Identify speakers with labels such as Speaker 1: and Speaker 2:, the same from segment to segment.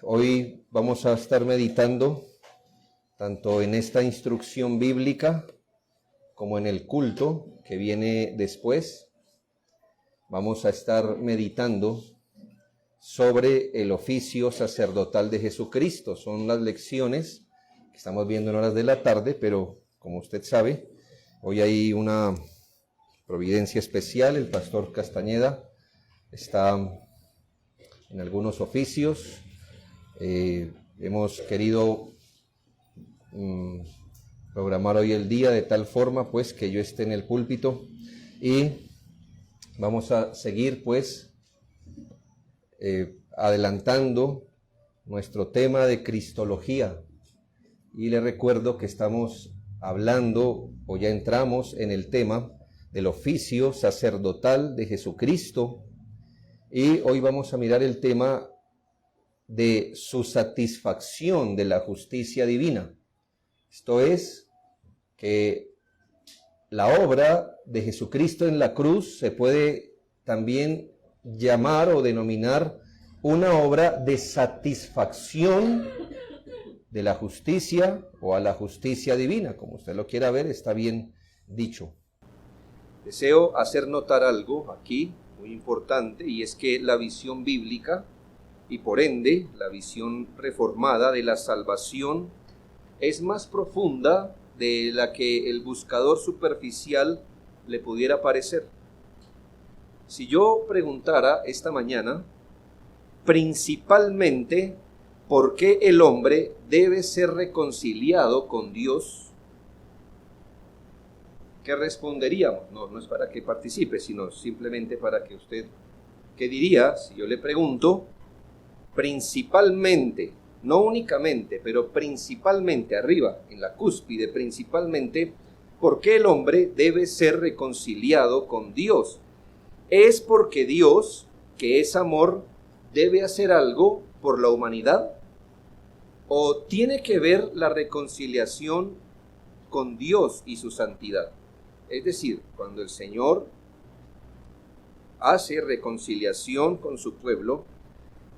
Speaker 1: Hoy vamos a estar meditando tanto en esta instrucción bíblica como en el culto que viene después. Vamos a estar meditando sobre el oficio sacerdotal de Jesucristo. Son las lecciones que estamos viendo en horas de la tarde, pero como usted sabe, hoy hay una providencia especial. El pastor Castañeda está en algunos oficios. Hemos querido programar hoy el día de tal forma pues que yo esté en el púlpito y vamos a seguir pues adelantando nuestro tema de Cristología. Y le recuerdo que estamos hablando o ya entramos en el tema del oficio sacerdotal de Jesucristo y hoy vamos a mirar el tema de su satisfacción de la justicia divina. Esto es, que la obra de Jesucristo en la cruz se puede también llamar o denominar una obra de satisfacción de la justicia o a la justicia divina, como usted lo quiera ver, está bien dicho. Deseo hacer notar algo aquí muy importante, y es que la visión bíblica y por ende la visión reformada de la salvación es más profunda de la que el buscador superficial le pudiera parecer. Si yo preguntara esta mañana, principalmente, ¿por qué el hombre debe ser reconciliado con Dios? ¿Qué responderíamos? No es para que participe, sino simplemente para que usted, ¿qué diría si yo le pregunto? Principalmente, no únicamente, pero principalmente, arriba, en la cúspide, principalmente, ¿por qué el hombre debe ser reconciliado con Dios? ¿Es porque Dios, que es amor, debe hacer algo por la humanidad? ¿O tiene que ver la reconciliación con Dios y su santidad? Es decir, cuando el Señor hace reconciliación con su pueblo,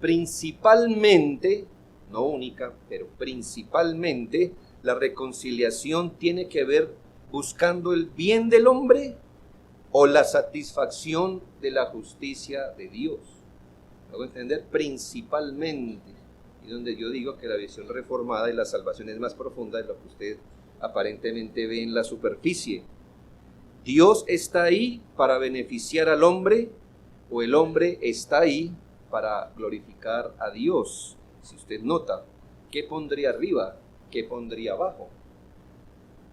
Speaker 1: principalmente, no única, pero principalmente, la reconciliación tiene que ver buscando el bien del hombre o la satisfacción de la justicia de Dios. ¿Lo hago entender? Principalmente. Y donde yo digo que la visión reformada de la salvación es más profunda de lo que usted aparentemente ve en la superficie. ¿Dios está ahí para beneficiar al hombre o el hombre está ahí para glorificar a Dios? Si usted nota, ¿qué pondría arriba? ¿Qué pondría abajo?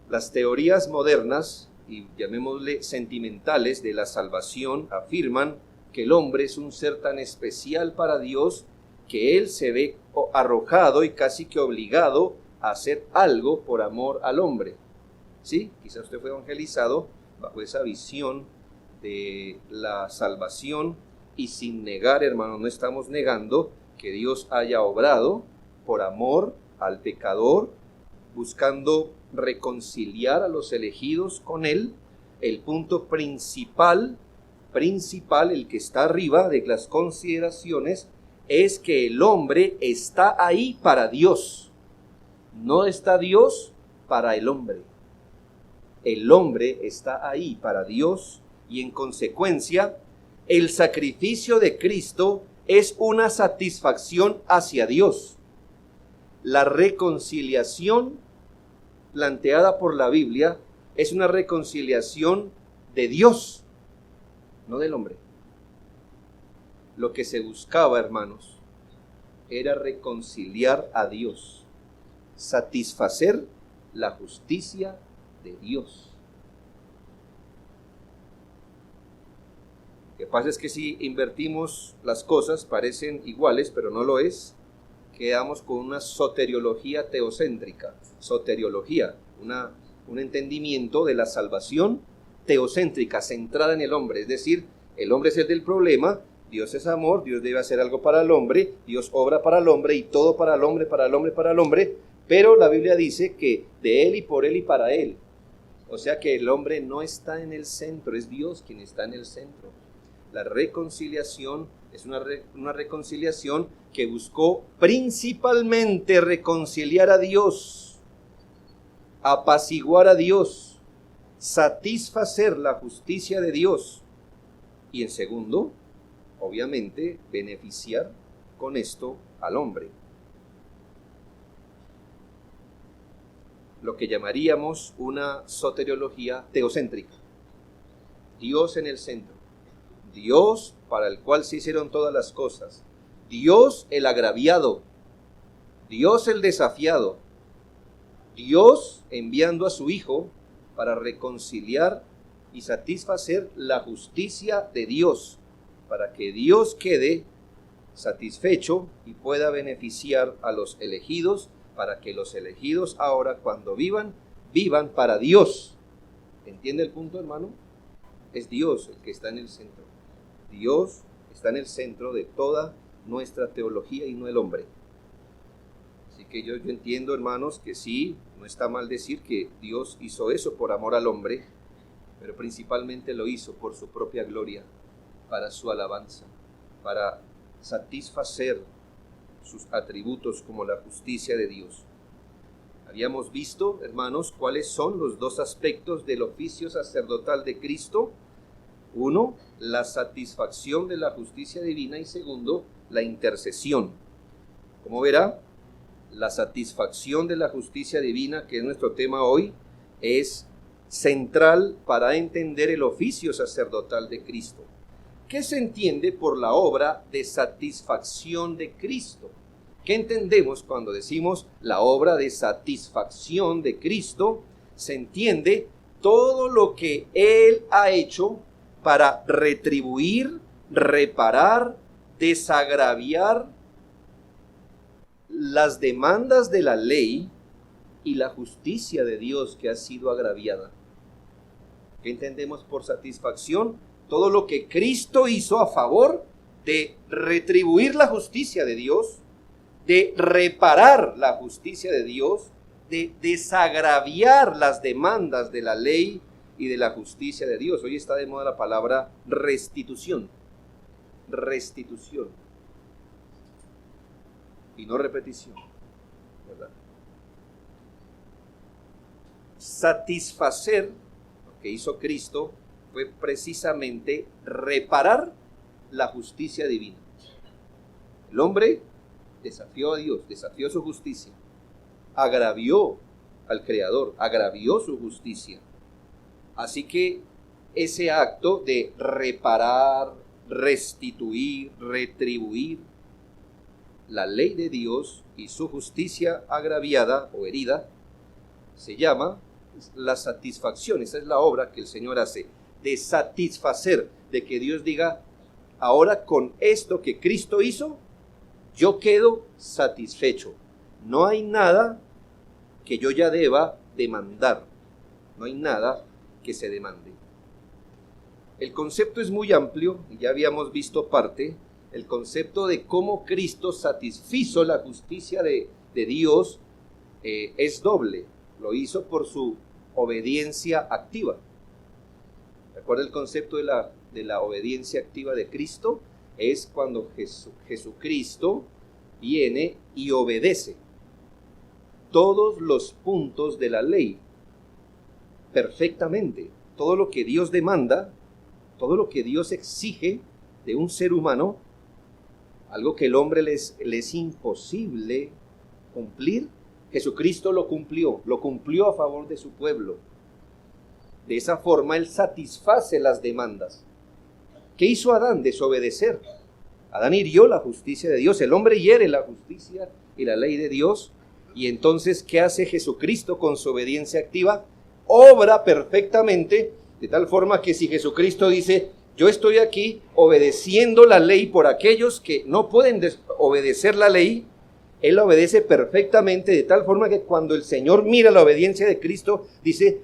Speaker 1: Las teorías modernas, y llamémosle sentimentales, de la salvación afirman que el hombre es un ser tan especial para Dios que él se ve arrojado y casi que obligado a hacer algo por amor al hombre. ¿Sí? Quizás usted fue evangelizado bajo esa visión de la salvación y sin negar, hermano, no estamos negando que Dios haya obrado por amor al pecador, buscando reconciliar a los elegidos con Él. El punto principal, el que está arriba de las consideraciones, es que el hombre está ahí para Dios. No está Dios para el hombre. El hombre está ahí para Dios y en consecuencia, el sacrificio de Cristo es una satisfacción hacia Dios. La reconciliación planteada por la Biblia es una reconciliación de Dios, no del hombre. Lo que se buscaba, hermanos, era reconciliar a Dios, satisfacer la justicia de Dios. Lo que pasa es que si invertimos las cosas, parecen iguales, pero no lo es. Quedamos con una soteriología teocéntrica. Soteriología, un entendimiento de la salvación teocéntrica, centrada en el hombre. Es decir, el hombre es el del problema, Dios es amor, Dios debe hacer algo para el hombre, Dios obra para el hombre y todo para el hombre, para el hombre, para el hombre. Pero la Biblia dice que de él y por él y para él. O sea que el hombre no está en el centro, es Dios quien está en el centro. La reconciliación Es una reconciliación que buscó principalmente reconciliar a Dios, apaciguar a Dios, satisfacer la justicia de Dios y en segundo, obviamente, beneficiar con esto al hombre. Lo que llamaríamos una soteriología teocéntrica. Dios en el centro. Dios para el cual se hicieron todas las cosas. Dios el agraviado. Dios el desafiado. Dios enviando a su Hijo para reconciliar y satisfacer la justicia de Dios, para que Dios quede satisfecho y pueda beneficiar a los elegidos, para que los elegidos ahora cuando vivan para Dios. ¿Entiende el punto, hermano? Es Dios el que está en el centro. Dios está en el centro de toda nuestra teología y no el hombre. Así que yo entiendo, hermanos, que sí, no está mal decir que Dios hizo eso por amor al hombre, pero principalmente lo hizo por su propia gloria, para su alabanza, para satisfacer sus atributos como la justicia de Dios. Habíamos visto, hermanos, cuáles son los dos aspectos del oficio sacerdotal de Cristo. Uno, la satisfacción de la justicia divina y segundo, la intercesión. Como verá, la satisfacción de la justicia divina, que es nuestro tema hoy, es central para entender el oficio sacerdotal de Cristo. ¿Qué se entiende por la obra de satisfacción de Cristo? ¿Qué entendemos cuando decimos la obra de satisfacción de Cristo? Se entiende todo lo que Él ha hecho para retribuir, reparar, desagraviar las demandas de la ley y la justicia de Dios que ha sido agraviada. ¿Qué entendemos por satisfacción? Todo lo que Cristo hizo a favor de retribuir la justicia de Dios, de reparar la justicia de Dios, de desagraviar las demandas de la ley y de la justicia de Dios. Hoy está de moda la palabra restitución. Restitución. Y no repetición, ¿verdad? Satisfacer lo que hizo Cristo fue precisamente reparar la justicia divina. El hombre desafió a Dios, desafió su justicia, agravió al Creador, agravió su justicia. Así que ese acto de reparar, restituir, retribuir la ley de Dios y su justicia agraviada o herida, se llama la satisfacción. Esa es la obra que el Señor hace, de satisfacer, de que Dios diga, ahora con esto que Cristo hizo, yo quedo satisfecho. No hay nada que yo ya deba demandar. No hay nada que se demande. El concepto es muy amplio, y ya habíamos visto parte. El concepto de cómo Cristo satisfizo la justicia de Dios es doble. Lo hizo por su obediencia activa. ¿Recuerda el concepto de la obediencia activa de Cristo? Es cuando Jesucristo viene y obedece todos los puntos de la ley perfectamente. Todo lo que Dios demanda, todo lo que Dios exige de un ser humano, algo que el hombre le es imposible cumplir, Jesucristo lo cumplió a favor de su pueblo. De esa forma Él satisface las demandas. ¿Qué hizo Adán? Desobedecer. Adán hirió la justicia de Dios, el hombre hiere la justicia y la ley de Dios, y entonces, ¿qué hace Jesucristo con su obediencia activa? Obra perfectamente, de tal forma que si Jesucristo dice, yo estoy aquí obedeciendo la ley por aquellos que no pueden obedecer la ley, Él la obedece perfectamente, de tal forma que cuando el Señor mira la obediencia de Cristo, dice,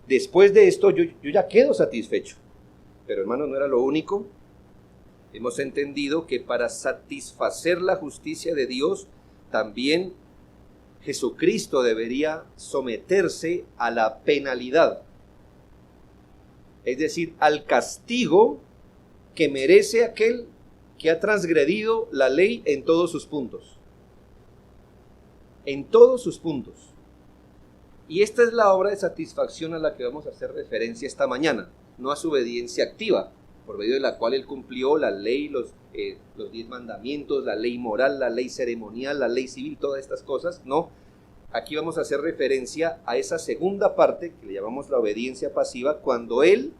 Speaker 1: después de esto yo ya quedo satisfecho. Pero hermano, no era lo único. Hemos entendido que para satisfacer la justicia de Dios, también Jesucristo debería someterse a la penalidad, es decir, al castigo que merece aquel que ha transgredido la ley en todos sus puntos. En todos sus puntos. Y esta es la obra de satisfacción a la que vamos a hacer referencia esta mañana, no a su obediencia activa, por medio de la cual él cumplió la ley, los 10 mandamientos, la ley moral, la ley ceremonial, la ley civil, todas estas cosas. No, aquí vamos a hacer referencia a esa segunda parte que le llamamos la obediencia pasiva, cuando él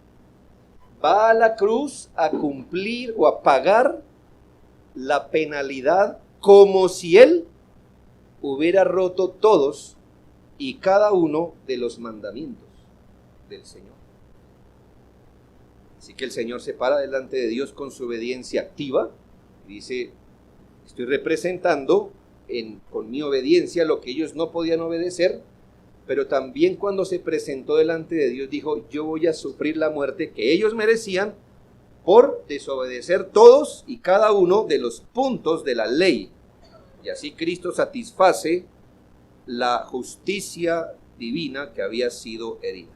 Speaker 1: va a la cruz a cumplir o a pagar la penalidad como si él hubiera roto todos y cada uno de los mandamientos del Señor. Así que el Señor se para delante de Dios con su obediencia activa y dice: estoy representando con mi obediencia lo que ellos no podían obedecer, pero también cuando se presentó delante de Dios dijo: yo voy a sufrir la muerte que ellos merecían por desobedecer todos y cada uno de los puntos de la ley. Y así Cristo satisface la justicia divina que había sido herida.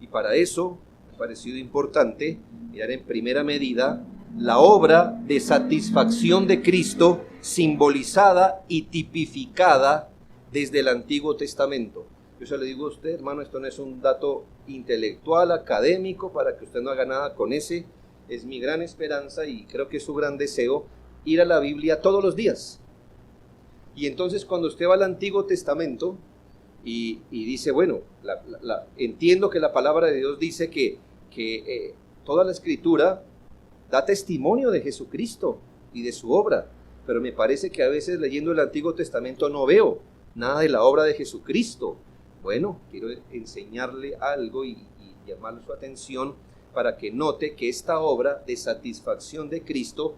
Speaker 1: Y para eso me ha parecido importante mirar en primera medida la obra de satisfacción de Cristo simbolizada y tipificada desde el Antiguo Testamento. Yo se lo digo a usted, hermano, esto no es un dato intelectual, académico, para que usted no haga nada con ese. Es mi gran esperanza y creo que es su gran deseo ir a la Biblia todos los días. Y entonces cuando usted va al Antiguo Testamento y dice, bueno, entiendo que la palabra de Dios dice que toda la Escritura da testimonio de Jesucristo y de su obra, pero me parece que a veces leyendo el Antiguo Testamento no veo nada de la obra de Jesucristo. Bueno, quiero enseñarle algo y llamarle su atención para que note que esta obra de satisfacción de Cristo,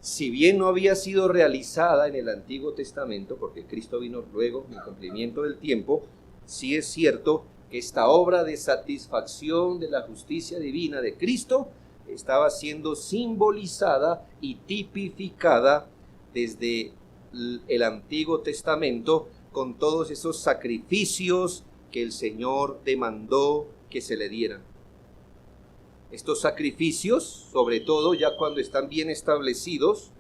Speaker 1: si bien no había sido realizada en el Antiguo Testamento, porque Cristo vino luego en cumplimiento del tiempo, sí es cierto que esta obra de satisfacción de la justicia divina de Cristo estaba siendo simbolizada y tipificada desde el Antiguo Testamento con todos esos sacrificios que el Señor demandó que se le dieran. Estos sacrificios, sobre todo ya cuando están bien establecidos,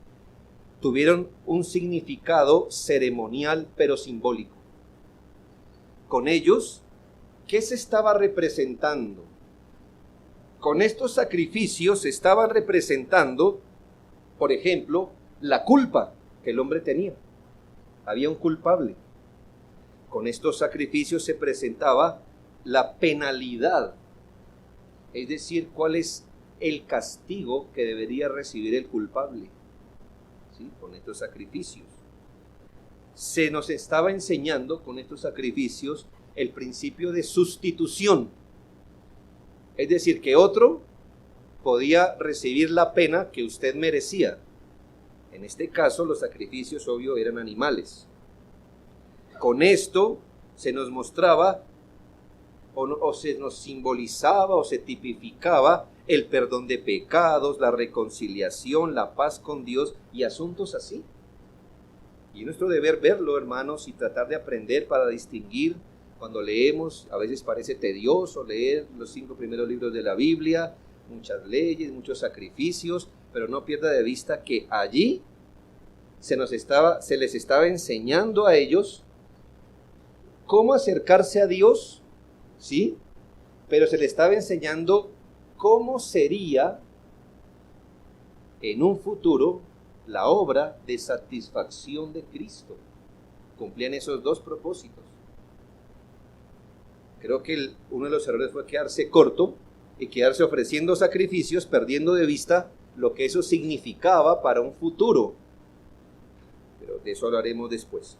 Speaker 1: tuvieron un significado ceremonial pero simbólico. Con ellos, ¿qué se estaba representando? Con estos sacrificios se estaba representando, por ejemplo, la culpa que el hombre tenía. Había un culpable. Con estos sacrificios se presentaba la penalidad, es decir, cuál es el castigo que debería recibir el culpable. ¿Sí? Con estos sacrificios. Se nos estaba enseñando con estos sacrificios el principio de sustitución. Es decir, que otro podía recibir la pena que usted merecía. En este caso, los sacrificios, obvio, eran animales. Con esto se nos mostraba o se nos simbolizaba o se tipificaba el perdón de pecados, la reconciliación, la paz con Dios y asuntos así. Y es nuestro deber verlo, hermanos, y tratar de aprender para distinguir. Cuando leemos, a veces parece tedioso leer los 5 primeros libros de la Biblia, muchas leyes, muchos sacrificios, pero no pierda de vista que allí se les estaba enseñando a ellos cómo acercarse a Dios, ¿sí? Pero se les estaba enseñando cómo sería en un futuro la obra de satisfacción de Cristo. Cumplían esos dos propósitos. Creo que uno de los errores fue quedarse corto y quedarse ofreciendo sacrificios, perdiendo de vista lo que eso significaba para un futuro. Pero de eso hablaremos después.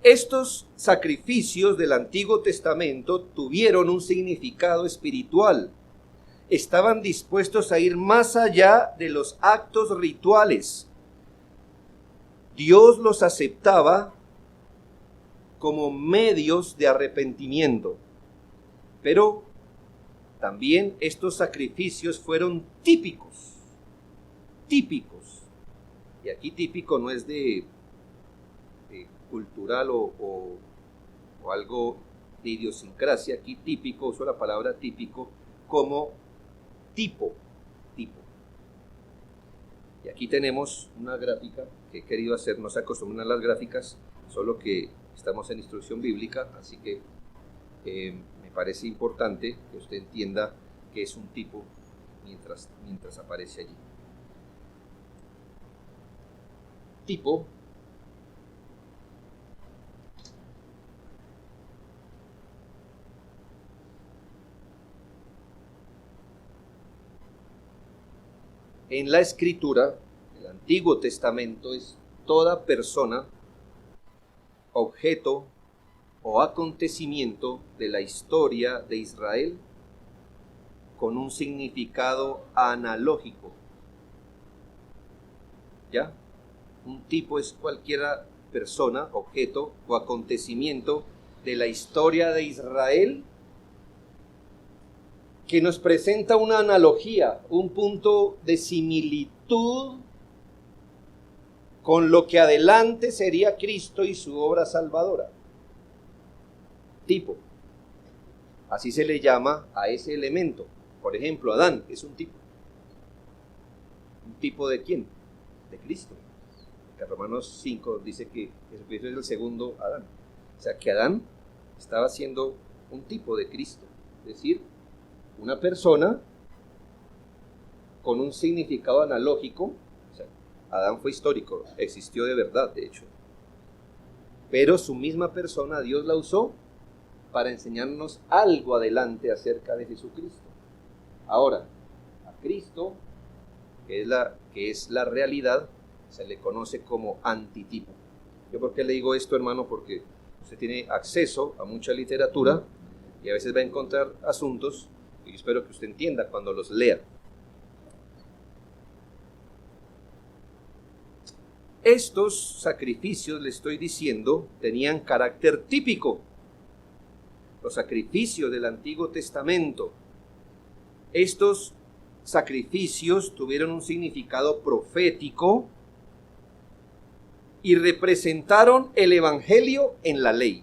Speaker 1: Estos sacrificios del Antiguo Testamento tuvieron un significado espiritual. Estaban dispuestos a ir más allá de los actos rituales. Dios los aceptaba como medios de arrepentimiento. Pero también estos sacrificios fueron típicos. Y aquí típico no es de cultural o algo de idiosincrasia. Aquí típico, uso la palabra típico como tipo, Y aquí tenemos una gráfica que he querido hacer, no se acostumbran a las gráficas, solo que estamos en instrucción bíblica, así que me parece importante que usted entienda que es un tipo mientras aparece allí. Tipo en la Escritura, el Antiguo Testamento, es toda persona, objeto o acontecimiento de la historia de Israel con un significado analógico. ¿Ya? Un tipo es cualquiera persona, objeto o acontecimiento de la historia de Israel que nos presenta una analogía, un punto de similitud con lo que adelante sería Cristo y su obra salvadora. Tipo. Así se le llama a ese elemento. Por ejemplo, Adán es un tipo. ¿Un tipo de quién? De Cristo. Que Romanos 5 dice que Jesucristo es el segundo Adán. O sea, que Adán estaba siendo un tipo de Cristo. Es decir, una persona con un significado analógico. O sea, Adán fue histórico, existió de verdad, de hecho. Pero su misma persona, Dios la usó para enseñarnos algo adelante acerca de Jesucristo. Ahora, a Cristo, que es la realidad, se le conoce como antitipo. ¿Yo por qué le digo esto, hermano? Porque usted tiene acceso a mucha literatura y a veces va a encontrar asuntos y yo espero que usted entienda cuando los lea. Estos sacrificios, le estoy diciendo, tenían carácter típico. Los sacrificios del Antiguo Testamento. Estos sacrificios tuvieron un significado profético y representaron el Evangelio en la ley.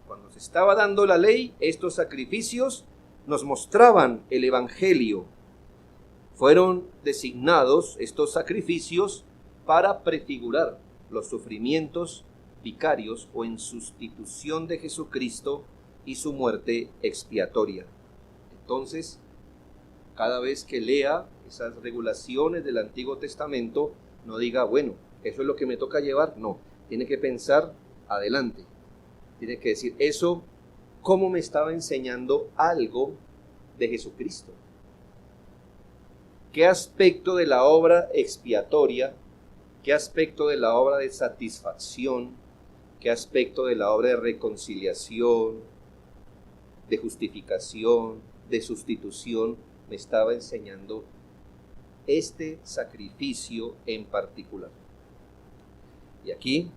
Speaker 1: Cuando se estaba dando la ley, estos sacrificios nos mostraban el Evangelio. Fueron designados estos sacrificios para prefigurar los sufrimientos vicarios o en sustitución de Jesucristo y su muerte expiatoria. Entonces, cada vez que lea esas regulaciones del Antiguo Testamento, no diga, bueno, eso es lo que me toca llevar. No, tiene que pensar adelante. Tiene que decir, eso, ¿cómo me estaba enseñando algo de Jesucristo? ¿Qué aspecto de la obra expiatoria, qué aspecto de la obra de satisfacción, qué aspecto de la obra de reconciliación, de justificación, de sustitución me estaba enseñando este sacrificio en particular? Y aquí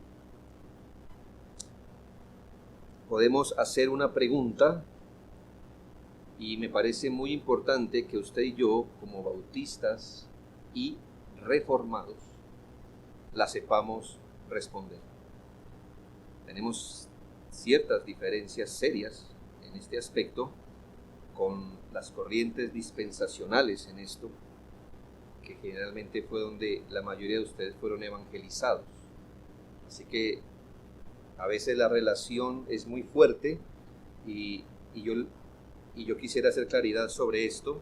Speaker 1: podemos hacer una pregunta y me parece muy importante que usted y yo, como bautistas y reformados, la sepamos responder. Tenemos ciertas diferencias serias en este aspecto con las corrientes dispensacionales en esto, que generalmente fue donde la mayoría de ustedes fueron evangelizados. Así que a veces la relación es muy fuerte y yo quisiera hacer claridad sobre esto.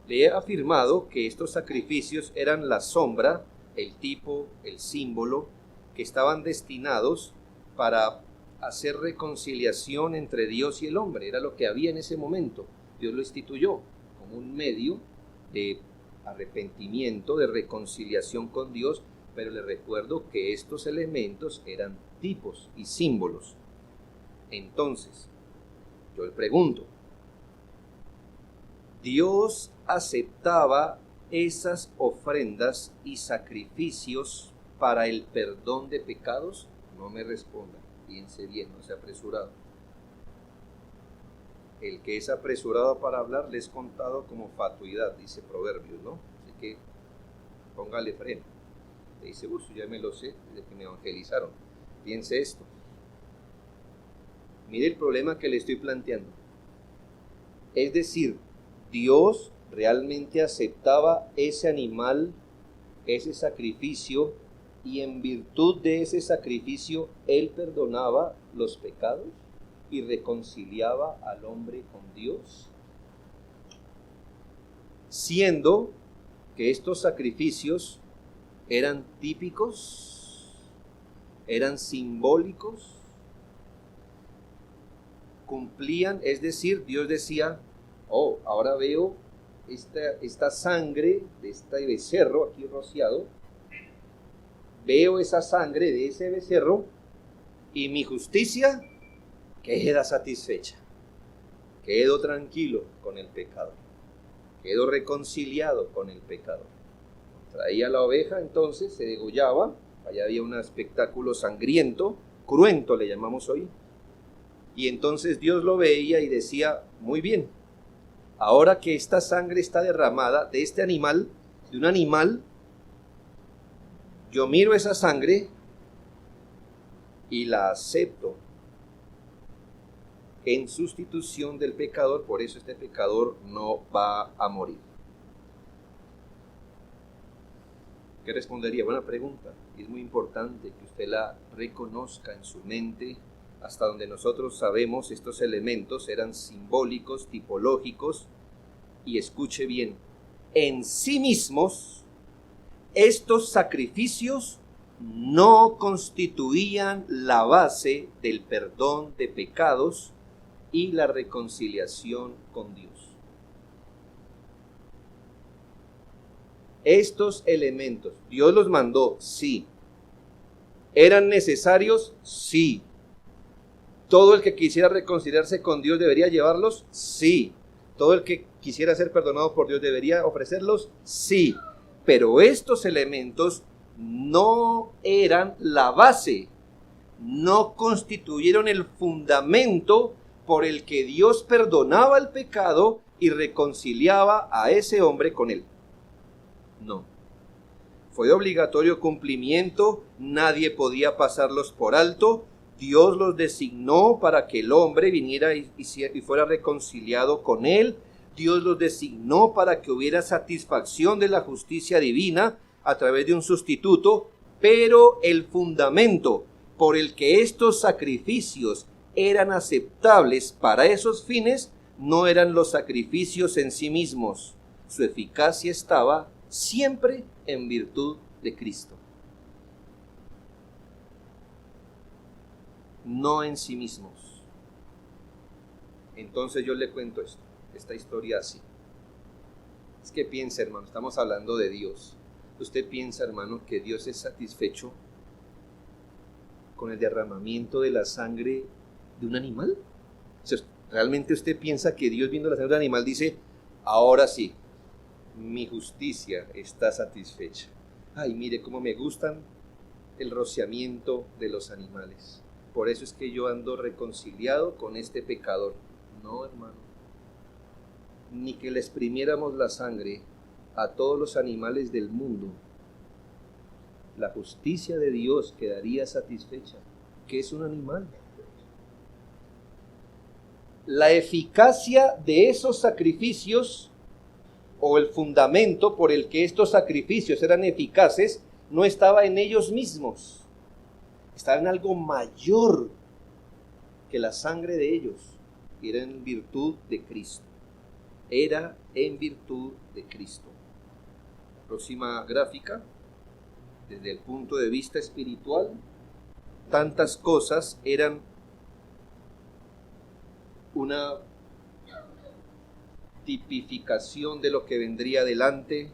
Speaker 1: Le he afirmado que estos sacrificios eran la sombra, el tipo, el símbolo, que estaban destinados para hacer reconciliación entre Dios y el hombre. Era lo que había en ese momento. Dios lo instituyó como un medio de arrepentimiento, de reconciliación con Dios, pero les recuerdo que estos elementos eran tipos y símbolos. Entonces, yo le pregunto, ¿Dios aceptaba esas ofrendas y sacrificios para el perdón de pecados? No me responda, piense bien, no sea apresurado. El que es apresurado para hablar le es contado como fatuidad, dice Proverbios, ¿no? Así que póngale freno. Le dice, ya me lo sé desde que me evangelizaron. Piense esto. Mire el problema que le estoy planteando. Es decir, Dios realmente aceptaba ese animal, ese sacrificio, y en virtud de ese sacrificio Él perdonaba los pecados y reconciliaba al hombre con Dios, siendo que estos sacrificios eran típicos, eran simbólicos, cumplían, es decir, Dios decía, oh, ahora veo esta sangre de este becerro aquí rociado, veo esa sangre de ese becerro y mi justicia queda satisfecha, quedo tranquilo con el pecador, quedo reconciliado con el pecador. Traía la oveja, entonces se degollaba, allá había un espectáculo sangriento, cruento le llamamos hoy, y entonces Dios lo veía y decía, muy bien, ahora que esta sangre está derramada de este animal, de un animal, yo miro esa sangre y la acepto en sustitución del pecador, por eso este pecador no va a morir. ¿Qué respondería? Buena pregunta. Es muy importante que usted la reconozca en su mente. Hasta donde nosotros sabemos, estos elementos eran simbólicos, tipológicos, y escuche bien, en sí mismos, estos sacrificios no constituían la base del perdón de pecados y la reconciliación con Dios. Estos elementos, Dios los mandó, sí. ¿Eran necesarios? Sí. ¿Todo el que quisiera reconciliarse con Dios debería llevarlos? Sí. ¿Todo el que quisiera ser perdonado por Dios debería ofrecerlos? Sí. Pero estos elementos no eran la base, no constituyeron el fundamento por el que Dios perdonaba el pecado y reconciliaba a ese hombre con él. No. Fue de obligatorio cumplimiento, nadie podía pasarlos por alto. Dios los designó para que el hombre viniera y fuera reconciliado con él. Dios los designó para que hubiera satisfacción de la justicia divina a través de un sustituto, pero el fundamento por el que estos sacrificios eran aceptables para esos fines no eran los sacrificios en sí mismos. Su eficacia estaba siempre en virtud de Cristo, no en sí mismos. Entonces yo le cuento esta historia así. Es que piensa, hermano, estamos hablando de Dios. ¿Usted piensa, hermano, que Dios es satisfecho con el derramamiento de la sangre de un animal? O sea, ¿realmente usted piensa que Dios, viendo la sangre del animal, dice, ahora sí, mi justicia está satisfecha? Ay, mire cómo me gustan el rociamiento de los animales. Por eso es que yo ando reconciliado con este pecador. No, hermano. Ni que le exprimiéramos la sangre a todos los animales del mundo, la justicia de Dios quedaría satisfecha. ¿Qué es un animal? La eficacia de esos sacrificios, o el fundamento por el que estos sacrificios eran eficaces, no estaba en ellos mismos, estaba en algo mayor que la sangre de ellos. Era en virtud de Cristo. Era en virtud de Cristo. Próxima gráfica. Desde el punto de vista espiritual, tantas cosas eran una tipificación de lo que vendría adelante.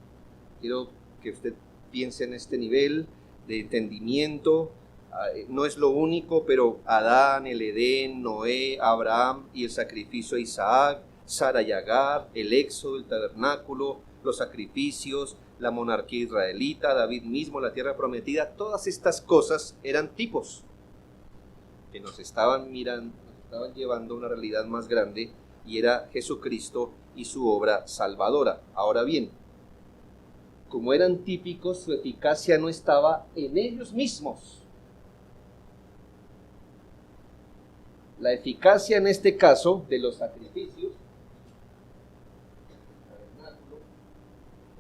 Speaker 1: Quiero que usted piense en este nivel de entendimiento. No es lo único, pero Adán, el Edén, Noé, Abraham y el sacrificio de Isaac, Sara y Agar, el éxodo, el tabernáculo, los sacrificios, la monarquía israelita, David mismo, la tierra prometida, todas estas cosas eran tipos que nos estaban mirando, nos estaban llevando a una realidad más grande, y era Jesucristo y su obra salvadora. Ahora bien, como eran típicos, su eficacia no estaba en ellos mismos. La eficacia en este caso de los sacrificios,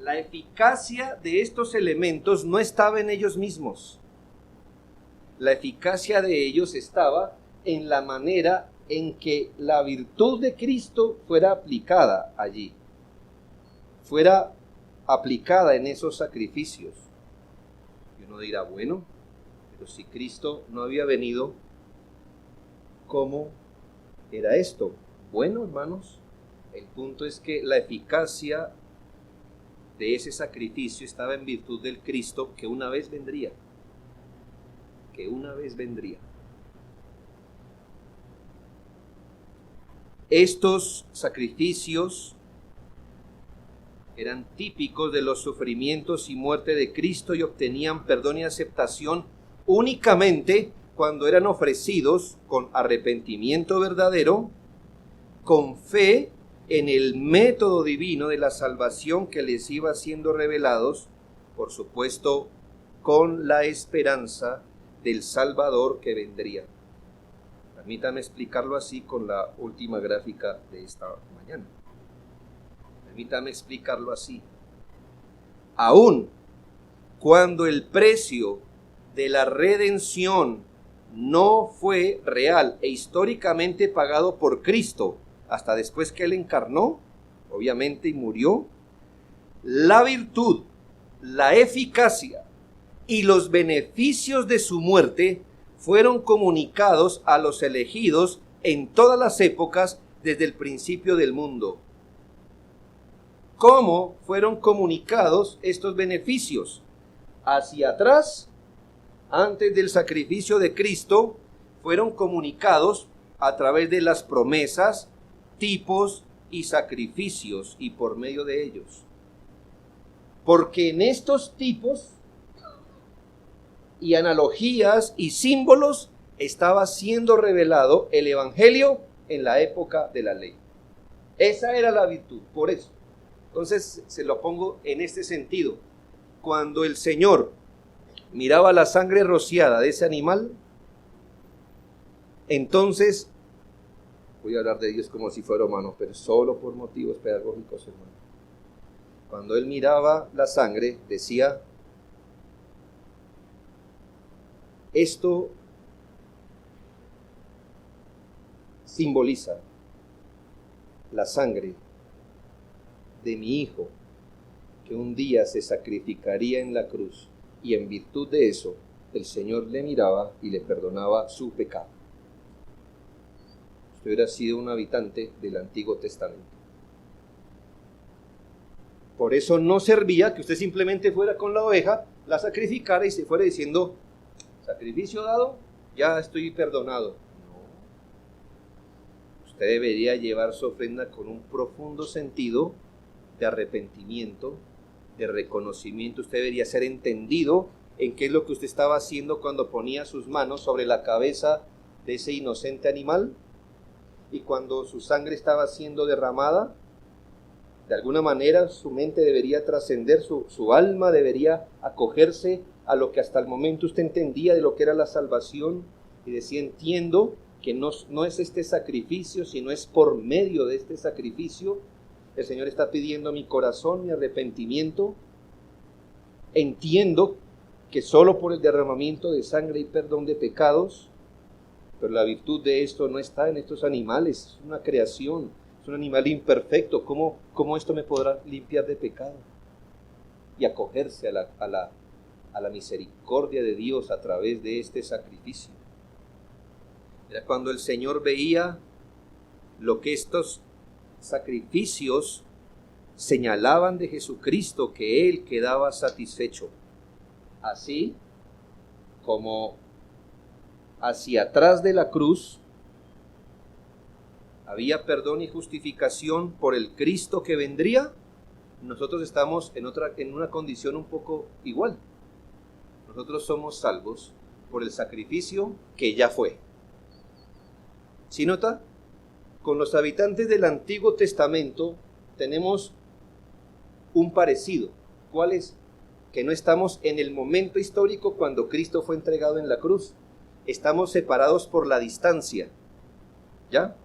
Speaker 1: La eficacia de estos elementos no estaba en ellos mismos. La eficacia de ellos estaba en la manera en que la virtud de Cristo fuera aplicada allí, fuera aplicada en esos sacrificios. Y uno dirá, bueno, pero si Cristo no había venido, ¿cómo era esto? Bueno, hermanos, el punto es que la eficacia de ese sacrificio estaba en virtud del Cristo que una vez vendría. Que una vez vendría. Estos sacrificios eran típicos de los sufrimientos y muerte de Cristo y obtenían perdón y aceptación únicamente cuando eran ofrecidos con arrepentimiento verdadero, con fe en el método divino de la salvación que les iba siendo revelados, por supuesto, con la esperanza del Salvador que vendría. Permítame explicarlo así con la última gráfica de esta mañana. Permítame explicarlo así. Aún cuando el precio de la redención no fue real e históricamente pagado por Cristo, hasta después que Él encarnó, obviamente, y murió, la virtud, la eficacia y los beneficios de su muerte fueron comunicados a los elegidos en todas las épocas desde el principio del mundo. ¿Cómo fueron comunicados estos beneficios? Hacia atrás, antes del sacrificio de Cristo, fueron comunicados a través de las promesas, tipos y sacrificios y por medio de ellos. Porque en estos tipos y analogías y símbolos estaba siendo revelado el evangelio en la época de la ley. Esa era la virtud, por eso. Entonces se lo pongo en este sentido. Cuando el Señor miraba la sangre rociada de ese animal, entonces, voy a hablar de Dios como si fuera humano, pero solo por motivos pedagógicos, hermano. Cuando Él miraba la sangre, decía, esto simboliza la sangre de mi Hijo, que un día se sacrificaría en la cruz, y en virtud de eso, el Señor le miraba y le perdonaba su pecado. Usted hubiera sido un habitante del Antiguo Testamento. Por eso no servía que usted simplemente fuera con la oveja, la sacrificara y se fuera diciendo, sacrificio dado, ya estoy perdonado. No. Usted debería llevar su ofrenda con un profundo sentido de arrepentimiento, de reconocimiento. Usted debería ser entendido en qué es lo que usted estaba haciendo cuando ponía sus manos sobre la cabeza de ese inocente animal y cuando su sangre estaba siendo derramada. De alguna manera su mente debería trascender, su alma debería acogerse a lo que hasta el momento usted entendía de lo que era la salvación y decía, entiendo que no es este sacrificio, sino es por medio de este sacrificio. El Señor está pidiendo mi corazón, mi arrepentimiento. Entiendo que solo por el derramamiento de sangre y perdón de pecados, pero la virtud de esto no está en estos animales, es una creación, es un animal imperfecto. ¿Cómo esto me podrá limpiar de pecado? Y acogerse a la misericordia de Dios a través de este sacrificio. Era cuando el Señor veía lo que estos sacrificios señalaban de Jesucristo, que Él quedaba satisfecho. Así como hacia atrás de la cruz había perdón y justificación por el Cristo que vendría, nosotros estamos en una condición un poco igual. Nosotros somos salvos por el sacrificio que ya fue. ¿Sí nota? Con los habitantes del Antiguo Testamento tenemos un parecido. ¿Cuál es? Que no estamos en el momento histórico cuando Cristo fue entregado en la cruz. Estamos separados por la distancia. ¿Ya?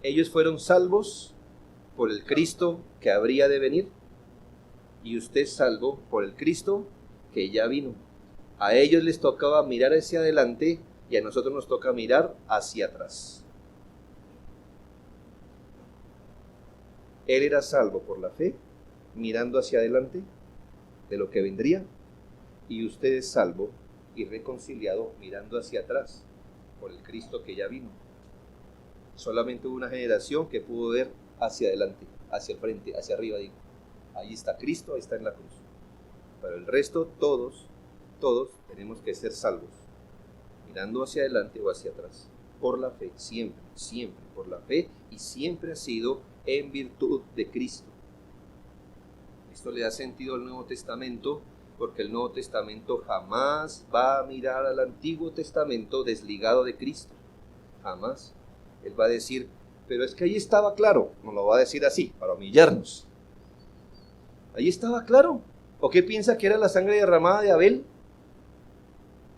Speaker 1: Ellos fueron salvos por el Cristo que habría de venir. y usted es salvo por el Cristo que ya vino. A ellos les tocaba mirar hacia adelante y a nosotros nos toca mirar hacia atrás. Él era salvo por la fe, mirando hacia adelante de lo que vendría, y usted es salvo y reconciliado mirando hacia atrás por el Cristo que ya vino. Solamente hubo una generación que pudo ver hacia adelante, hacia el frente, hacia arriba, digo. Ahí está Cristo, ahí está en la cruz. Pero el resto, todos tenemos que ser salvos, mirando hacia adelante o hacia atrás, por la fe, siempre, siempre, por la fe, y siempre ha sido en virtud de Cristo. Esto le da sentido al Nuevo Testamento, porque el Nuevo Testamento jamás va a mirar al Antiguo Testamento desligado de Cristo, jamás. Él va a decir, pero es que ahí estaba claro, no lo va a decir así, para humillarnos. Ahí estaba claro. ¿O qué piensa que era la sangre derramada de Abel?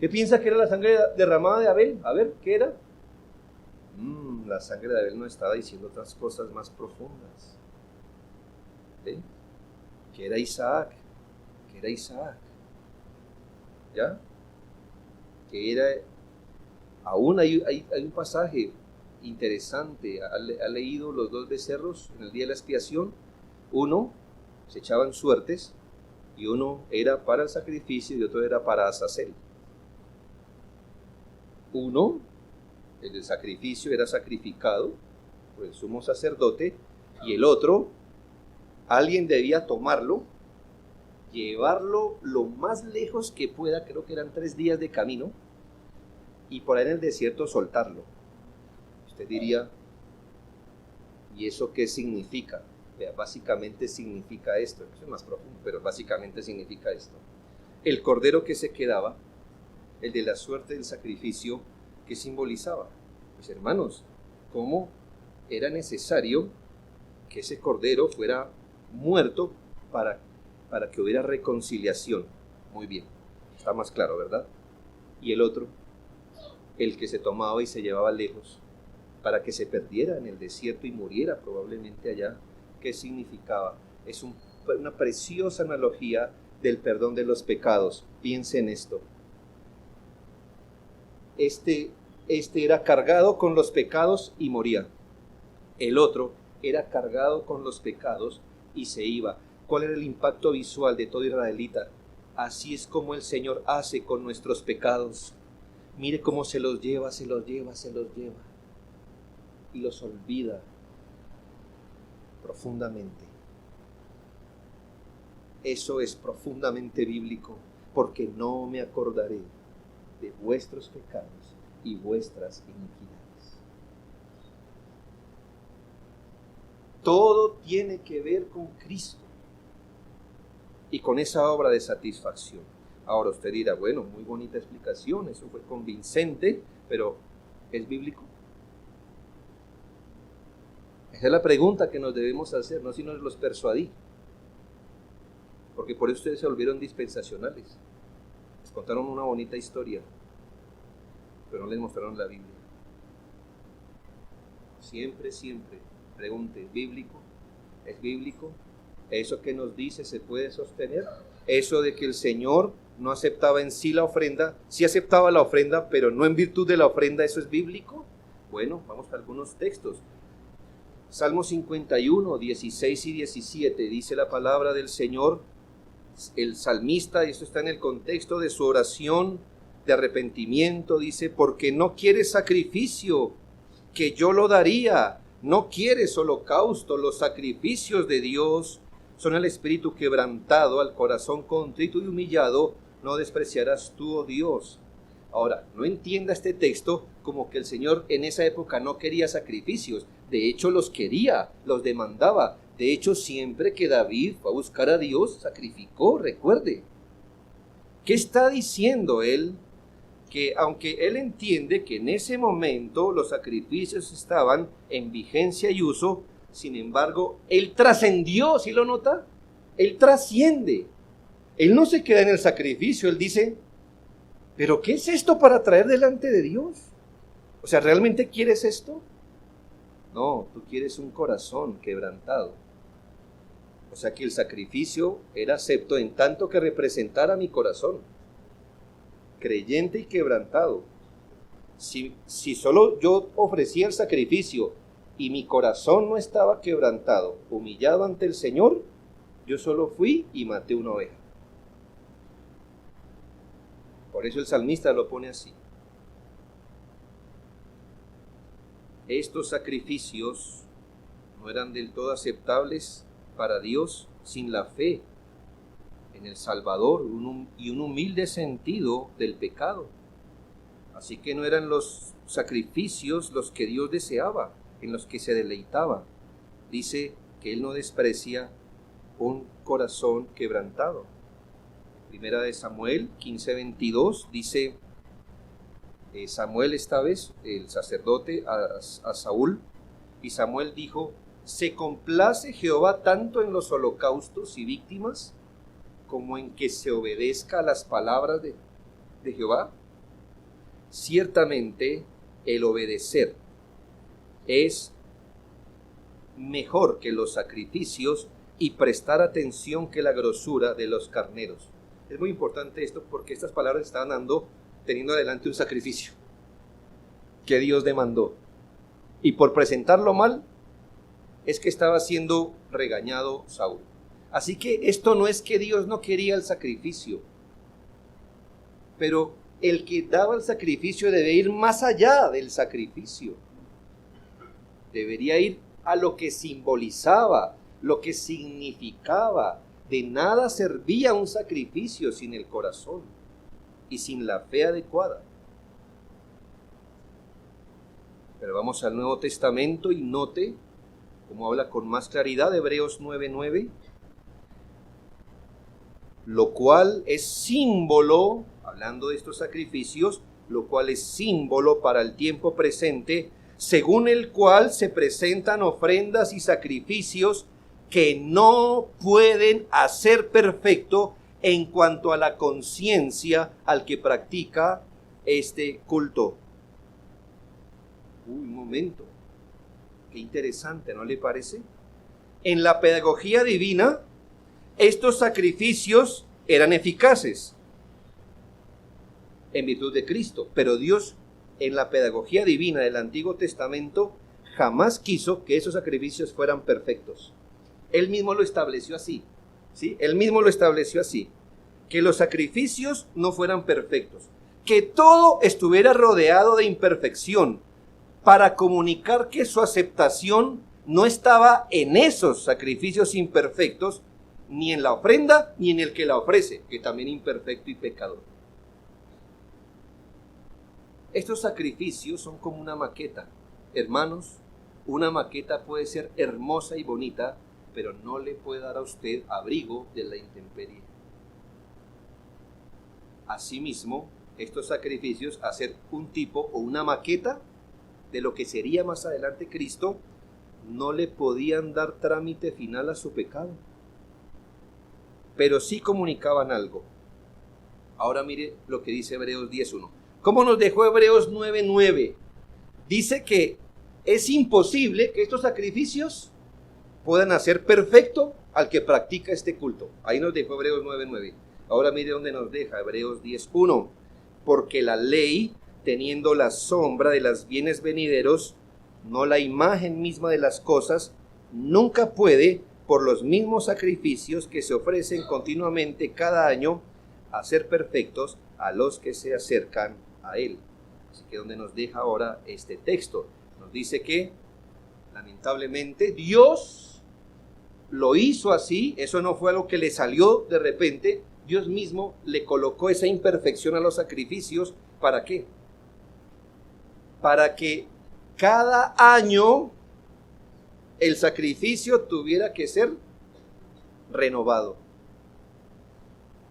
Speaker 1: ¿Qué piensa que era la sangre derramada de Abel? A ver, ¿qué era? La sangre de Abel nos estaba diciendo otras cosas más profundas. ¿Sí? Que era Isaac. ¿Ya? Que era... Aún hay un pasaje interesante. ¿Ha leído los 2 becerros en el día de la expiación? Uno, se echaban suertes, y uno era para el sacrificio y otro era para Azazel. Uno, el del sacrificio, era sacrificado por el sumo sacerdote, y el otro, alguien debía tomarlo, llevarlo lo más lejos que pueda, creo que eran 3 días de camino, y por ahí en el desierto soltarlo. Usted diría, ¿y eso qué significa? Vea, básicamente significa esto, eso es más profundo, pero básicamente significa esto. El cordero que se quedaba, el de la suerte del sacrificio, ¿qué simbolizaba? Pues hermanos, ¿cómo era necesario que ese cordero fuera muerto para que hubiera reconciliación? Muy bien, está más claro, ¿verdad? Y el otro, el que se tomaba y se llevaba lejos, para que se perdiera en el desierto y muriera probablemente allá. ¿Qué significaba? Es una preciosa analogía del perdón de los pecados. Piense en esto. Este era cargado con los pecados y moría. El otro era cargado con los pecados y se iba. ¿Cuál era el impacto visual de todo israelita? Así es como el Señor hace con nuestros pecados. Mire cómo se los lleva. Y los olvida profundamente. Eso es profundamente bíblico, porque no me acordaré de vuestros pecados y vuestras iniquidades. Todo tiene que ver con Cristo y con esa obra de satisfacción. Ahora usted dirá, bueno, muy bonita explicación, eso fue convincente, pero ¿es bíblico? Esa es la pregunta que nos debemos hacer, no si nos los persuadí. Porque por eso ustedes se volvieron dispensacionales. Les contaron una bonita historia, pero no les mostraron la Biblia. Siempre pregunte, ¿bíblico? ¿Es bíblico? ¿Eso que nos dice se puede sostener? Eso de que el Señor no aceptaba en sí la ofrenda, sí aceptaba la ofrenda, pero no en virtud de la ofrenda, ¿eso es bíblico? Bueno, vamos a algunos textos. Salmo 51, 16 y 17, dice la palabra del Señor, el salmista, y esto está en el contexto de su oración de arrepentimiento, dice, porque no quieres sacrificio, que yo lo daría, no quieres holocausto, los sacrificios de Dios son el espíritu quebrantado, al corazón contrito y humillado, no despreciarás tú, oh Dios. Ahora, no entienda este texto como que el Señor en esa época no quería sacrificios. De hecho, los quería, los demandaba. De hecho, siempre que David fue a buscar a Dios, sacrificó, recuerde. ¿Qué está diciendo él? Que aunque él entiende que en ese momento los sacrificios estaban en vigencia y uso, sin embargo, él trascendió, ¿sí lo nota? Él trasciende. Él no se queda en el sacrificio, él dice, ¿pero qué es esto para traer delante de Dios? O sea, ¿realmente quieres esto? No, tú quieres un corazón quebrantado. O sea que el sacrificio era acepto en tanto que representara mi corazón, creyente y quebrantado. Si solo yo ofrecía el sacrificio y mi corazón no estaba quebrantado, humillado ante el Señor, yo solo fui y maté una oveja. Por eso el salmista lo pone así. Estos sacrificios no eran del todo aceptables para Dios sin la fe en el Salvador y un humilde sentido del pecado. Así que no eran los sacrificios los que Dios deseaba, en los que se deleitaba. Dice que Él no desprecia un corazón quebrantado. Primera de Samuel 15:22 dice, Samuel esta vez, el sacerdote, a Saúl, y Samuel dijo, ¿se complace Jehová tanto en los holocaustos y víctimas como en que se obedezca a las palabras de Jehová? Ciertamente el obedecer es mejor que los sacrificios y prestar atención que la grosura de los carneros. Es muy importante esto porque estas palabras estaban teniendo adelante un sacrificio que Dios demandó. Y por presentarlo mal, es que estaba siendo regañado Saúl. Así que esto no es que Dios no quería el sacrificio, pero el que daba el sacrificio debe ir más allá del sacrificio. Debería ir a lo que simbolizaba, lo que significaba. De nada servía un sacrificio sin el corazón y sin la fe adecuada. Pero vamos al Nuevo Testamento y note cómo habla con más claridad Hebreos 9:9, lo cual es símbolo, hablando de estos sacrificios, lo cual es símbolo para el tiempo presente, según el cual se presentan ofrendas y sacrificios que no pueden hacer perfecto en cuanto a la conciencia al que practica este culto. Un momento, qué interesante, ¿no le parece? En la pedagogía divina, estos sacrificios eran eficaces en virtud de Cristo, pero Dios en la pedagogía divina del Antiguo Testamento jamás quiso que esos sacrificios fueran perfectos. Él mismo lo estableció así, ¿sí? Él mismo lo estableció así, que los sacrificios no fueran perfectos, que todo estuviera rodeado de imperfección, para comunicar que su aceptación no estaba en esos sacrificios imperfectos, ni en la ofrenda, ni en el que la ofrece, que también es imperfecto y pecador. Estos sacrificios son como una maqueta. Hermanos, una maqueta puede ser hermosa y bonita, pero no le puede dar a usted abrigo de la intemperie. Asimismo, estos sacrificios, hacer un tipo o una maqueta de lo que sería más adelante Cristo, no le podían dar trámite final a su pecado, pero sí comunicaban algo. Ahora mire lo que dice Hebreos 10:1. ¿Cómo nos dejó Hebreos 9:9? Dice que es imposible que estos sacrificios puedan hacer perfecto al que practica este culto. Ahí nos dejó Hebreos 9:9. Ahora mire dónde nos deja Hebreos 10:1. Porque la ley, teniendo la sombra de los bienes venideros, no la imagen misma de las cosas, nunca puede, por los mismos sacrificios que se ofrecen continuamente cada año, hacer perfectos a los que se acercan a él. Así que donde nos deja ahora este texto, nos dice que lamentablemente Dios lo hizo así, eso no fue algo que le salió de repente, Dios mismo le colocó esa imperfección a los sacrificios. ¿Para qué? Para que cada año el sacrificio tuviera que ser renovado.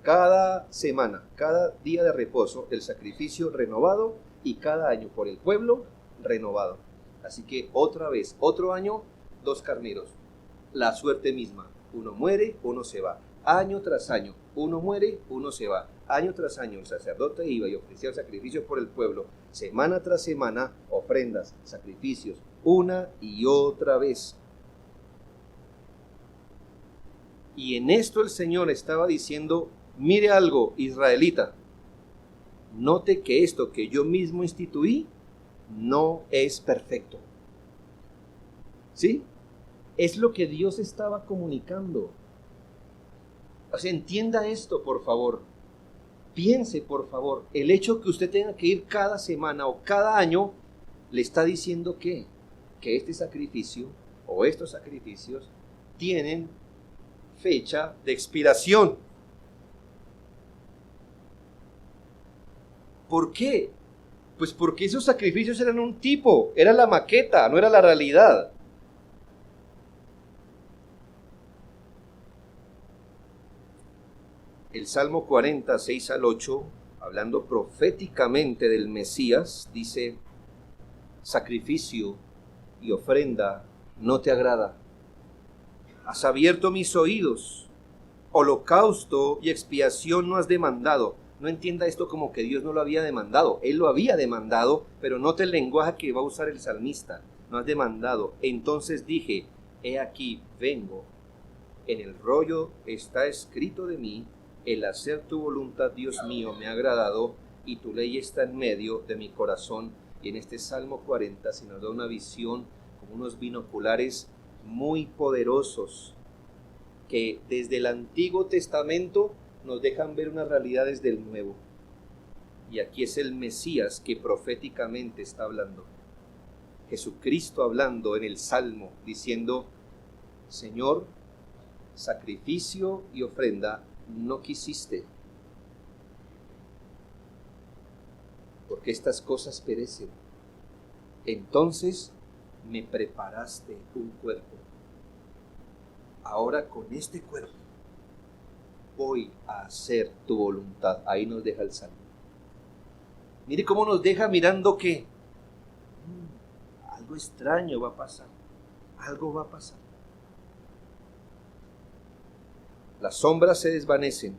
Speaker 1: Cada semana, cada día de reposo, el sacrificio renovado, y cada año por el pueblo renovado. Así que otra vez, otro año, 2 carneros. La suerte misma. Uno muere, uno se va. Año tras año, uno muere, uno se va. Año tras año el sacerdote iba y ofrecía sacrificios por el pueblo. Semana tras semana, ofrendas, sacrificios, una y otra vez. Y en esto el Señor estaba diciendo, mire algo, israelita, note que esto que yo mismo instituí no es perfecto. ¿Sí? Es lo que Dios estaba comunicando. O sea, entienda esto, por favor. Piense, por favor, el hecho que usted tenga que ir cada semana o cada año, le está diciendo que este sacrificio o estos sacrificios tienen fecha de expiración. ¿Por qué? Pues porque esos sacrificios eran un tipo, era la maqueta, no era la realidad. El Salmo 40, 6 al 8, hablando proféticamente del Mesías, dice, sacrificio y ofrenda no te agrada. Has abierto mis oídos, holocausto y expiación no has demandado. No entienda esto como que Dios no lo había demandado. Él lo había demandado, pero note el lenguaje que va a usar el salmista. No has demandado. Entonces dije, he aquí, vengo. En el rollo está escrito de mí, el hacer tu voluntad, Dios mío, me ha agradado, y tu ley está en medio de mi corazón. Y en este Salmo 40 se nos da una visión como unos binoculares muy poderosos que desde el Antiguo Testamento nos dejan ver unas realidades del Nuevo. Y aquí es el Mesías que proféticamente está hablando. Jesucristo hablando en el Salmo, diciendo, Señor, sacrificio y ofrenda no quisiste, porque estas cosas perecen. Entonces me preparaste un cuerpo. Ahora con este cuerpo voy a hacer tu voluntad. Ahí nos deja el Salmo. Mire cómo nos deja mirando que algo extraño va a pasar. Algo va a pasar. Las sombras se desvanecen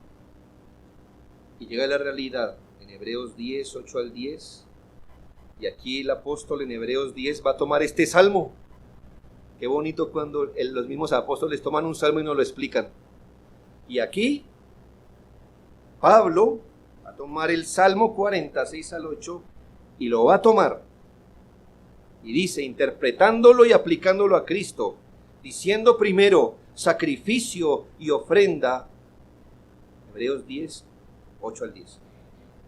Speaker 1: y llega la realidad en Hebreos 10, 8 al 10. Y aquí el apóstol en Hebreos 10 va a tomar este salmo. Qué bonito cuando los mismos apóstoles toman un salmo y nos lo explican. Y aquí Pablo va a tomar el Salmo 46 al 8 y lo va a tomar. Y dice, interpretándolo y aplicándolo a Cristo, diciendo primero, sacrificio y ofrenda, Hebreos 10, 8 al 10,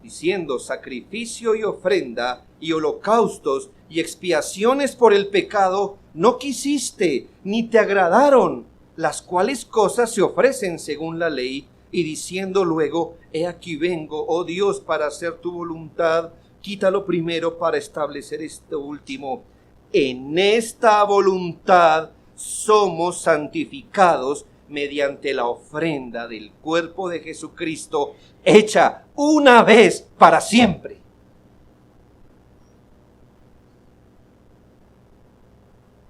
Speaker 1: diciendo, sacrificio y ofrenda y holocaustos y expiaciones por el pecado, no quisiste, ni te agradaron, las cuales cosas se ofrecen según la ley, y diciendo luego, he aquí vengo, oh Dios, para hacer tu voluntad, quítalo primero para establecer esto último. En esta voluntad somos santificados mediante la ofrenda del cuerpo de Jesucristo, hecha una vez para siempre.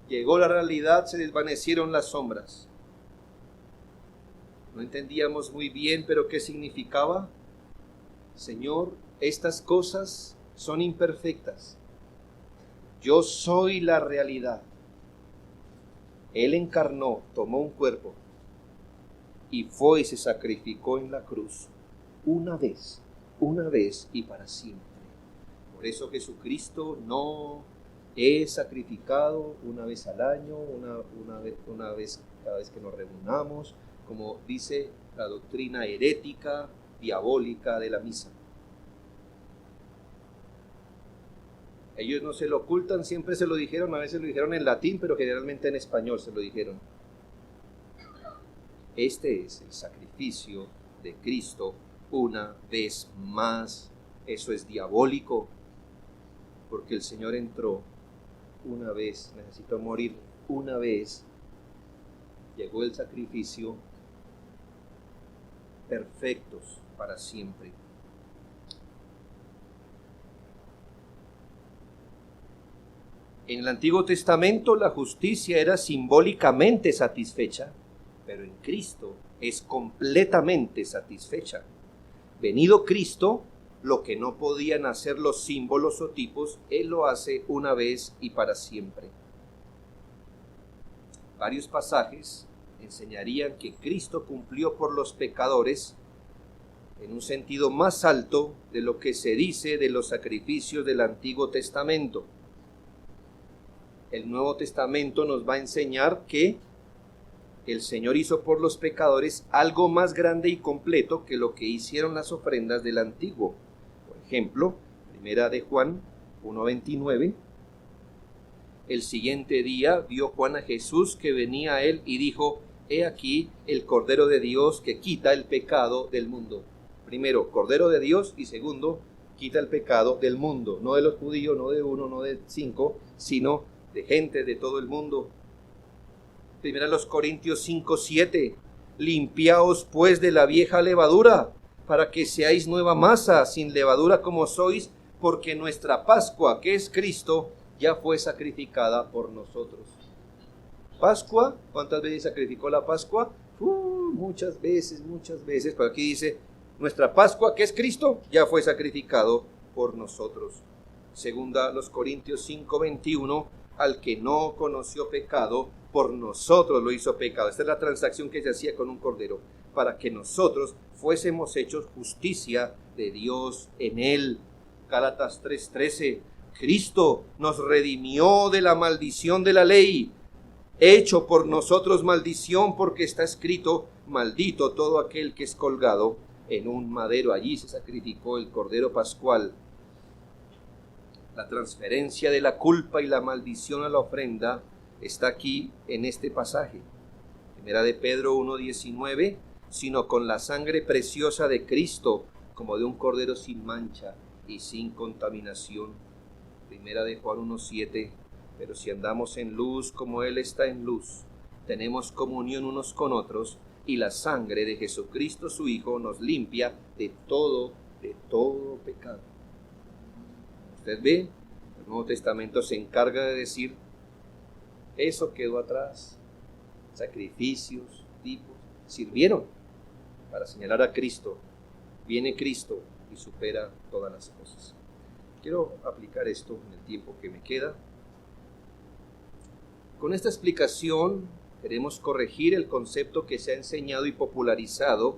Speaker 1: Llegó la realidad, se desvanecieron las sombras. No entendíamos muy bien, pero ¿qué significaba? Señor, estas cosas son imperfectas. Yo soy la realidad. Él encarnó, tomó un cuerpo y fue y se sacrificó en la cruz una vez y para siempre. Por eso Jesucristo no es sacrificado una vez al año, una vez cada vez que nos reunamos, como dice la doctrina herética, diabólica de la misa. Ellos no se lo ocultan, siempre se lo dijeron, a veces lo dijeron en latín, pero generalmente en español se lo dijeron. Este es el sacrificio de Cristo una vez más. Eso es diabólico, porque el Señor entró una vez, necesitó morir una vez, llegó el sacrificio, perfectos para siempre. En el Antiguo Testamento la justicia era simbólicamente satisfecha, pero en Cristo es completamente satisfecha. Venido Cristo, lo que no podían hacer los símbolos o tipos, Él lo hace una vez y para siempre. Varios pasajes enseñarían que Cristo cumplió por los pecadores en un sentido más alto de lo que se dice de los sacrificios del Antiguo Testamento. El Nuevo Testamento nos va a enseñar que el Señor hizo por los pecadores algo más grande y completo que lo que hicieron las ofrendas del Antiguo. Por ejemplo, primera de Juan 1:29. El siguiente día vio Juan a Jesús que venía a él y dijo: he aquí el Cordero de Dios que quita el pecado del mundo. Primero, Cordero de Dios, y segundo, quita el pecado del mundo. No de los judíos, no de uno, no de 5, sino de gente de todo el mundo. Primera los Corintios 5:7. Limpiaos pues de la vieja levadura, para que seáis nueva masa, sin levadura como sois, porque nuestra Pascua, que es Cristo, ya fue sacrificada por nosotros. Pascua, ¿cuántas veces sacrificó la Pascua? Muchas veces. Pero aquí dice, nuestra Pascua, que es Cristo, ya fue sacrificado por nosotros. Segunda los Corintios 5:21, al que no conoció pecado, por nosotros lo hizo pecado. Esta es la transacción que se hacía con un cordero, para que nosotros fuésemos hechos justicia de Dios en él. Gálatas 3:13, Cristo nos redimió de la maldición de la ley, hecho por nosotros maldición, porque está escrito: maldito todo aquel que es colgado en un madero. Allí se sacrificó el Cordero Pascual. La transferencia de la culpa y la maldición a la ofrenda está aquí en este pasaje. Primera de Pedro 1:19, sino con la sangre preciosa de Cristo, como de un cordero sin mancha y sin contaminación. Primera de Juan 1:7, pero si andamos en luz como Él está en luz, tenemos comunión unos con otros, y la sangre de Jesucristo su Hijo nos limpia de todo pecado. Usted ve, el Nuevo Testamento se encarga de decir, eso quedó atrás. Sacrificios, tipos, sirvieron para señalar a Cristo. Viene Cristo y supera todas las cosas. Quiero aplicar esto en el tiempo que me queda. Con esta explicación queremos corregir el concepto que se ha enseñado y popularizado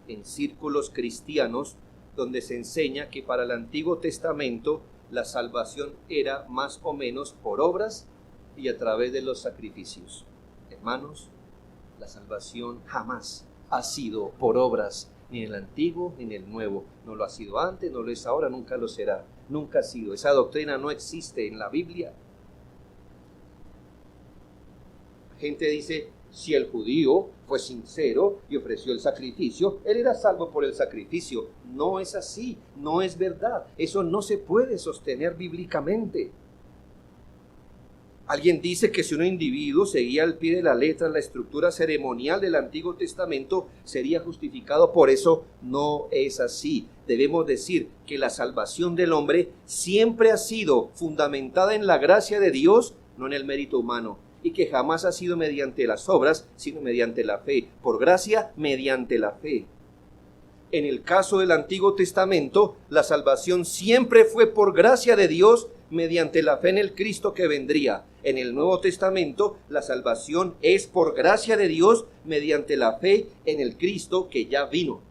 Speaker 1: en círculos cristianos, donde se enseña que para el Antiguo Testamento la salvación era más o menos por obras y a través de los sacrificios. Hermanos, la salvación jamás ha sido por obras, ni en el Antiguo ni en el Nuevo. No lo ha sido antes, no lo es ahora, nunca lo será. Nunca ha sido. Esa doctrina no existe en la Biblia. La gente dice, si el judío fue sincero y ofreció el sacrificio, él era salvo por el sacrificio. No es así, no es verdad. Eso no se puede sostener bíblicamente. Alguien dice que si un individuo seguía al pie de la letra la estructura ceremonial del Antiguo Testamento, sería justificado. Por eso no es así. Debemos decir que la salvación del hombre siempre ha sido fundamentada en la gracia de Dios, no en el mérito humano, y que jamás ha sido mediante las obras, sino mediante la fe. Por gracia, mediante la fe. En el caso del Antiguo Testamento, la salvación siempre fue por gracia de Dios, mediante la fe en el Cristo que vendría. En el Nuevo Testamento, la salvación es por gracia de Dios, mediante la fe en el Cristo que ya vino.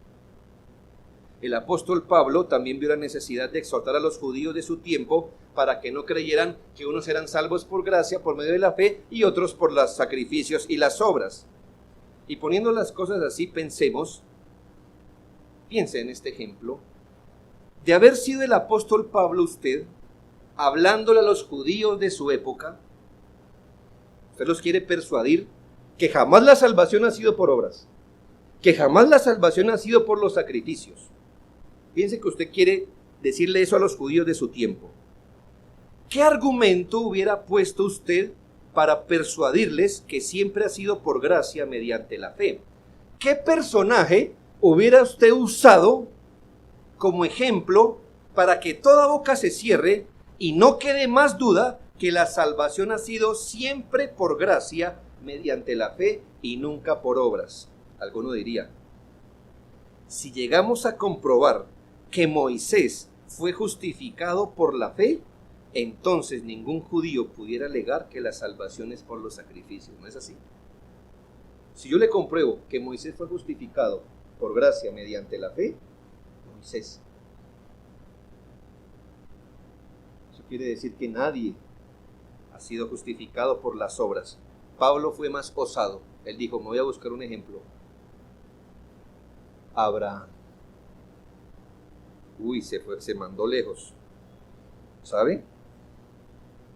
Speaker 1: El apóstol Pablo también vio la necesidad de exhortar a los judíos de su tiempo para que no creyeran que unos eran salvos por gracia, por medio de la fe, y otros por los sacrificios y las obras. Y poniendo las cosas así, piense en este ejemplo. De haber sido el apóstol Pablo usted, hablándole a los judíos de su época, usted los quiere persuadir que jamás la salvación ha sido por obras, que jamás la salvación ha sido por los sacrificios. Piense que usted quiere decirle eso a los judíos de su tiempo. ¿Qué argumento hubiera puesto usted para persuadirles que siempre ha sido por gracia mediante la fe? ¿Qué personaje hubiera usted usado como ejemplo para que toda boca se cierre y no quede más duda que la salvación ha sido siempre por gracia mediante la fe y nunca por obras? Alguno diría, si llegamos a comprobar que Moisés fue justificado por la fe, entonces ningún judío pudiera alegar que la salvación es por los sacrificios. ¿No es así? Si yo le compruebo que Moisés fue justificado por gracia mediante la fe, Moisés. Eso quiere decir que nadie ha sido justificado por las obras. Pablo fue más osado. Él dijo, me voy a buscar un ejemplo. Abraham. Se mandó lejos. ¿Sabe?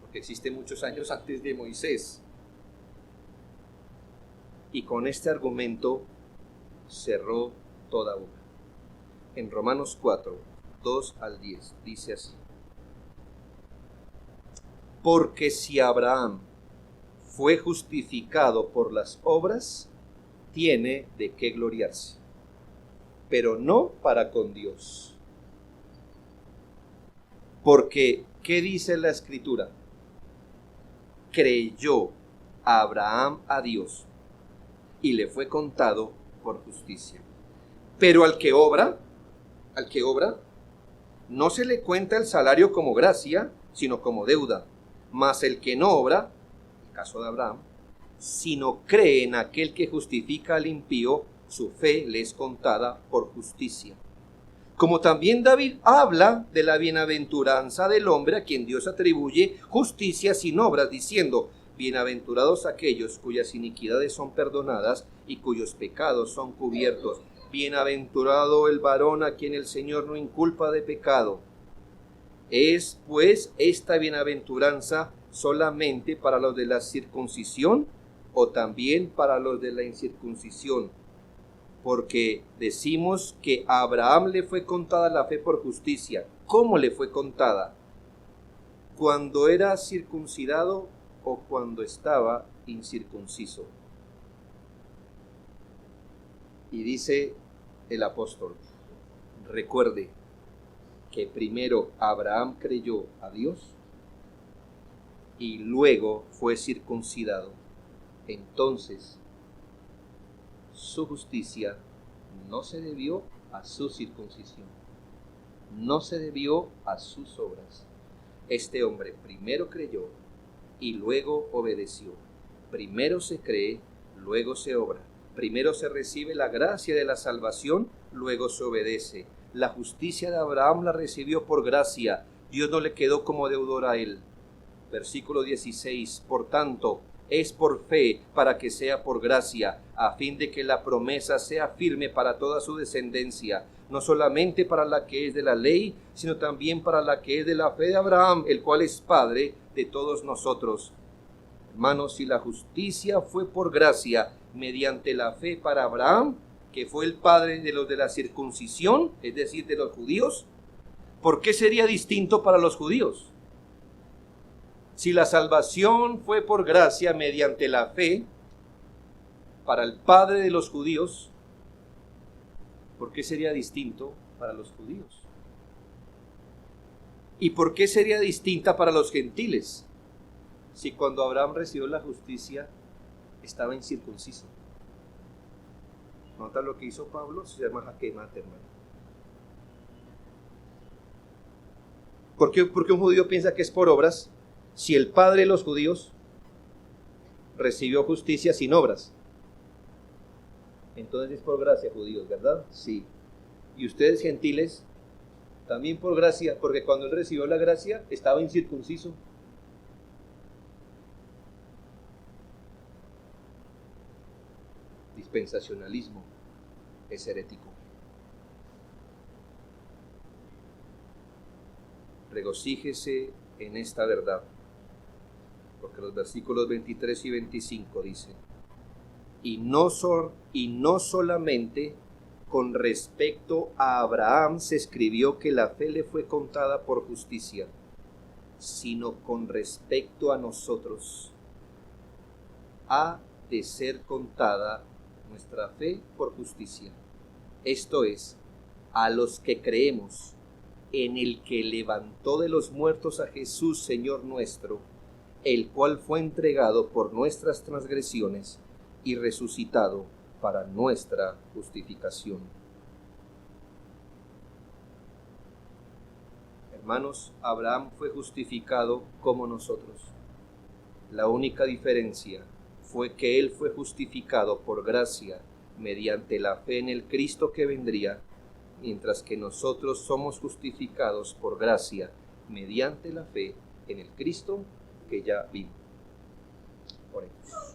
Speaker 1: Porque existe muchos años antes de Moisés. Y con este argumento cerró toda boca. En Romanos 4, 2 al 10, dice así. Porque si Abraham fue justificado por las obras, tiene de qué gloriarse, pero no para con Dios. Porque, ¿qué dice la Escritura? Creyó Abraham a Dios y le fue contado por justicia. Pero al que obra, no se le cuenta el salario como gracia, sino como deuda. Mas el que no obra, el caso de Abraham, sino cree en aquel que justifica al impío, su fe le es contada por justicia. Como también David habla de la bienaventuranza del hombre a quien Dios atribuye justicia sin obras, diciendo, bienaventurados aquellos cuyas iniquidades son perdonadas y cuyos pecados son cubiertos. Bienaventurado el varón a quien el Señor no inculpa de pecado. ¿Es pues esta bienaventuranza solamente para los de la circuncisión o también para los de la incircuncisión? Porque decimos que a Abraham le fue contada la fe por justicia. ¿Cómo le fue contada? ¿Cuando era circuncidado o cuando estaba incircunciso? Y dice el apóstol, recuerde que primero Abraham creyó a Dios y luego fue circuncidado. Entonces, su justicia no se debió a su circuncisión, no se debió a sus obras. Este hombre primero creyó y luego obedeció. Primero se cree, luego se obra. Primero se recibe la gracia de la salvación, luego se obedece. La justicia de Abraham la recibió por gracia. Dios no le quedó como deudor a él. Versículo 16. Por tanto, es por fe para que sea por gracia, a fin de que la promesa sea firme para toda su descendencia, no solamente para la que es de la ley, sino también para la que es de la fe de Abraham, el cual es Padre de todos nosotros. Hermanos, si la justicia fue por gracia, mediante la fe para Abraham, que fue el padre de los de la circuncisión, es decir, de los judíos, ¿por qué sería distinto para los judíos? Si la salvación fue por gracia mediante la fe para el padre de los judíos, ¿por qué sería distinto para los judíos? ¿Y por qué sería distinta para los gentiles? Si cuando Abraham recibió la justicia estaba incircunciso. ¿Nota lo que hizo Pablo? Se llama jaque mate, hermano. ¿Por qué un judío piensa que es por obras? Si el padre de los judíos recibió justicia sin obras, entonces es por gracia, judíos, ¿verdad? Sí. Y ustedes, gentiles, también por gracia, porque cuando él recibió la gracia estaba incircunciso. Dispensacionalismo es herético. Regocíjese en esta verdad, porque los versículos 23 y 25 dicen, y no solamente con respecto a Abraham se escribió que la fe le fue contada por justicia, sino con respecto a nosotros ha de ser contada nuestra fe por justicia. Esto es, a los que creemos en el que levantó de los muertos a Jesús, Señor nuestro, el cual fue entregado por nuestras transgresiones y resucitado para nuestra justificación. Hermanos, Abraham fue justificado como nosotros. La única diferencia fue que Él fue justificado por gracia mediante la fe en el Cristo que vendría, mientras que nosotros somos justificados por gracia mediante la fe en el Cristo que ya vino. Oremos.